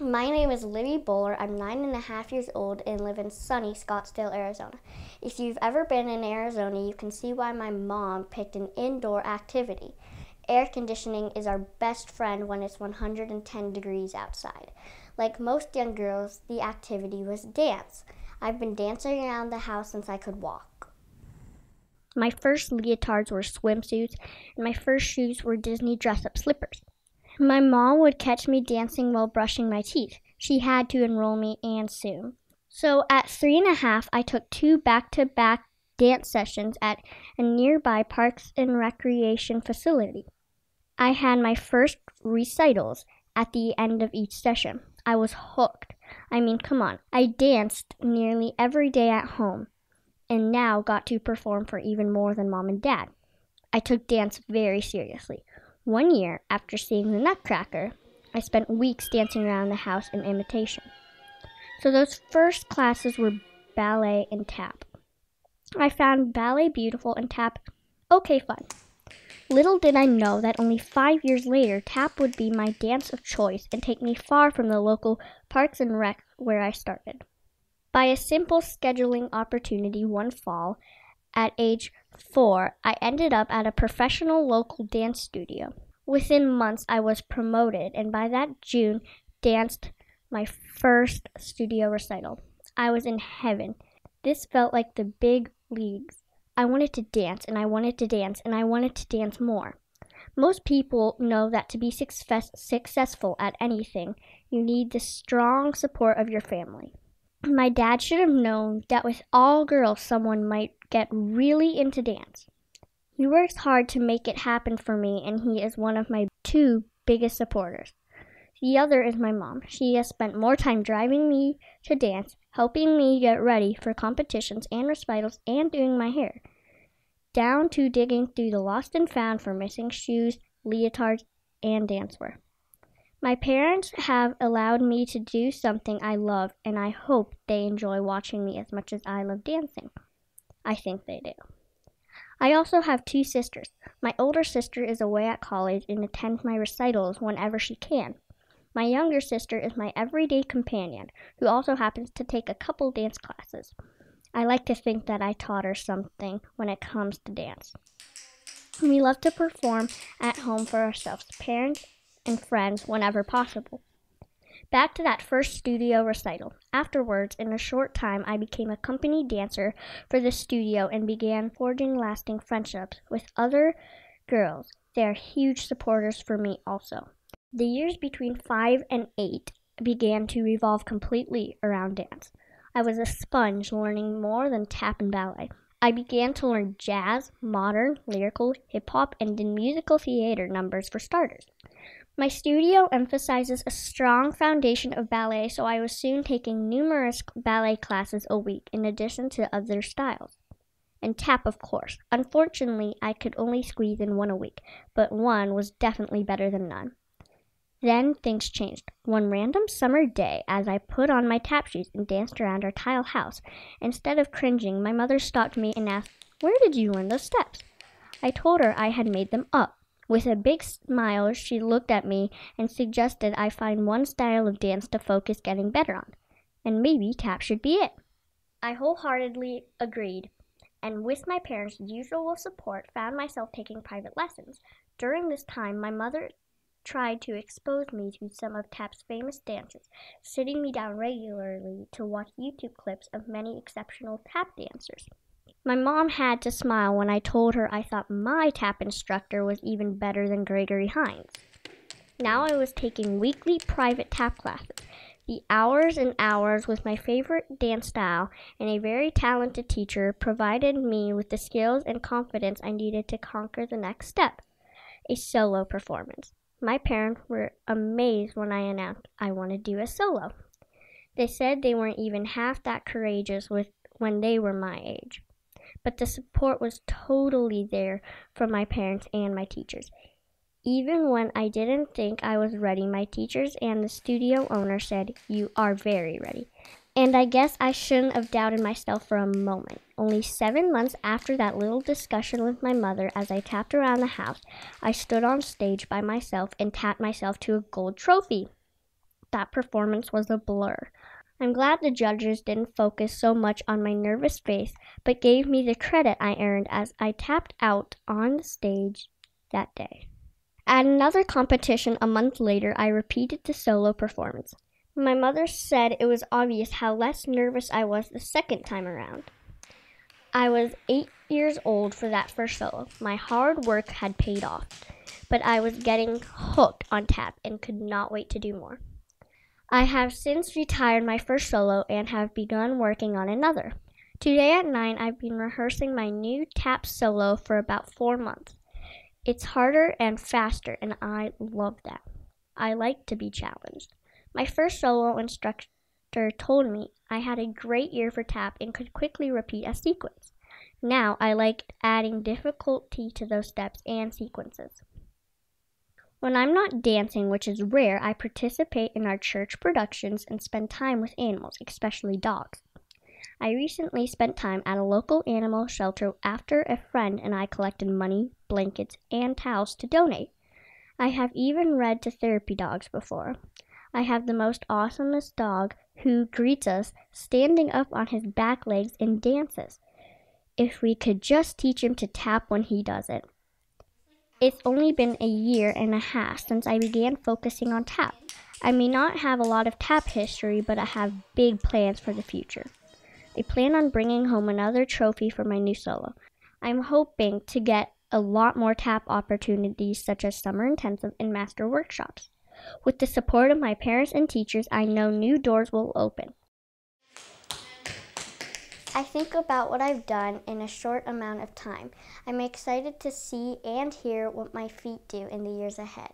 My name is Libby Bolar. I'm 9.5 years old and live in sunny Scottsdale, Arizona. If you've ever been in Arizona, you can see why my mom picked an indoor activity. Air conditioning is our best friend when it's 110 degrees outside. Like most young girls, the activity was dance. I've been dancing around the house since I could walk. My first leotards were swimsuits, and my first shoes were Disney dress-up slippers. My mom would catch me dancing while brushing my teeth. She had to enroll me, and soon. So at 3.5, I took 2 back-to-back dance sessions at a nearby Parks and Recreation facility. I had my first recitals at the end of each session. I was hooked. I mean, come on. I danced nearly every day at home, and now got to perform for even more than Mom and Dad. I took dance very seriously. One year, after seeing the Nutcracker, I spent weeks dancing around the house in imitation. So those first classes were ballet and tap. I found ballet beautiful and tap okay fun. Little did I know that only 5 years later, tap would be my dance of choice and take me far from the local Parks and Rec where I started. By a simple scheduling opportunity one fall, at age 4, I ended up at a professional local dance studio. Within months, I was promoted, and by that June, danced my first studio recital. I was in heaven. This felt like the big leagues. I wanted to dance, and I wanted to dance, and I wanted to dance more. Most people know that to be successful at anything, you need the strong support of your family. My dad should have known that with all girls, someone might get really into dance. He works hard to make it happen for me, and he is one of my 2 biggest supporters. The other is my mom. She has spent more time driving me to dance, helping me get ready for competitions and recitals, and doing my hair, down to digging through the lost and found for missing shoes, leotards, and dancewear. My parents have allowed me to do something I love, and I hope they enjoy watching me as much as I love dancing. I think they do. I also have 2 sisters. My older sister is away at college and attends my recitals whenever she can. My younger sister is my everyday companion, who also happens to take a couple dance classes. I like to think that I taught her something when it comes to dance. We love to perform at home for ourselves, parents, and friends whenever possible. Back to that first studio recital. Afterwards, in a short time, I became a company dancer for the studio and began forging lasting friendships with other girls. They are huge supporters for me also. The years between 5 and 8 began to revolve completely around dance. I was a sponge, learning more than tap and ballet. I began to learn jazz, modern, lyrical, hip-hop, and in musical theater numbers for starters. My studio emphasizes a strong foundation of ballet, so I was soon taking numerous ballet classes a week in addition to other styles. And tap, of course. Unfortunately, I could only squeeze in 1 a week, but 1 was definitely better than none. Then things changed. One random summer day, as I put on my tap shoes and danced around our tile house, instead of cringing, my mother stopped me and asked, "Where did you learn those steps?" I told her I had made them up. With a big smile, she looked at me and suggested I find one style of dance to focus getting better on, and maybe tap should be it. I wholeheartedly agreed, and with my parents' usual support, found myself taking private lessons. During this time, my mother tried to expose me to some of tap's famous dances, sitting me down regularly to watch YouTube clips of many exceptional tap dancers. My mom had to smile when I told her I thought my tap instructor was even better than Gregory Hines. Now I was taking weekly private tap classes, the hours and hours with my favorite dance style, and a very talented teacher provided me with the skills and confidence I needed to conquer the next step, a solo performance. My parents were amazed when I announced I wanted to do a solo. They said they weren't even half that courageous when they were my age. But the support was totally there from my parents and my teachers. Even when I didn't think I was ready, my teachers and the studio owner said, "You are very ready." And I guess I shouldn't have doubted myself for a moment. Only 7 months after that little discussion with my mother as I tapped around the house, I stood on stage by myself and tapped myself to a gold trophy. that performance was a blur. I'm glad the judges didn't focus so much on my nervous face, but gave me the credit I earned as I tapped out on the stage that day. At another competition a month later, I repeated the solo performance. My mother said it was obvious how less nervous I was the second time around. I was 8 years old for that first solo. My hard work had paid off, but I was getting hooked on tap and could not wait to do more. I have since retired my first solo and have begun working on another. Today at 9, I've been rehearsing my new tap solo for about 4 months. It's harder and faster, and I love that. I like to be challenged. My first solo instructor told me I had a great ear for tap and could quickly repeat a sequence. Now I like adding difficulty to those steps and sequences. When I'm not dancing, which is rare, I participate in our church productions and spend time with animals, especially dogs. I recently spent time at a local animal shelter after a friend and I collected money, blankets, and towels to donate. I have even read to therapy dogs before. I have the most awesomest dog who greets us standing up on his back legs and dances. If we could just teach him to tap when he does it. It's only been a year and a half since I began focusing on tap. I may not have a lot of tap history, but I have big plans for the future. I plan on bringing home another trophy for my new solo. I'm hoping to get a lot more tap opportunities such as summer intensive and master workshops. With the support of my parents and teachers, I know new doors will open. I think about what I've done in a short amount of time. I'm excited to see and hear what my feet do in the years ahead.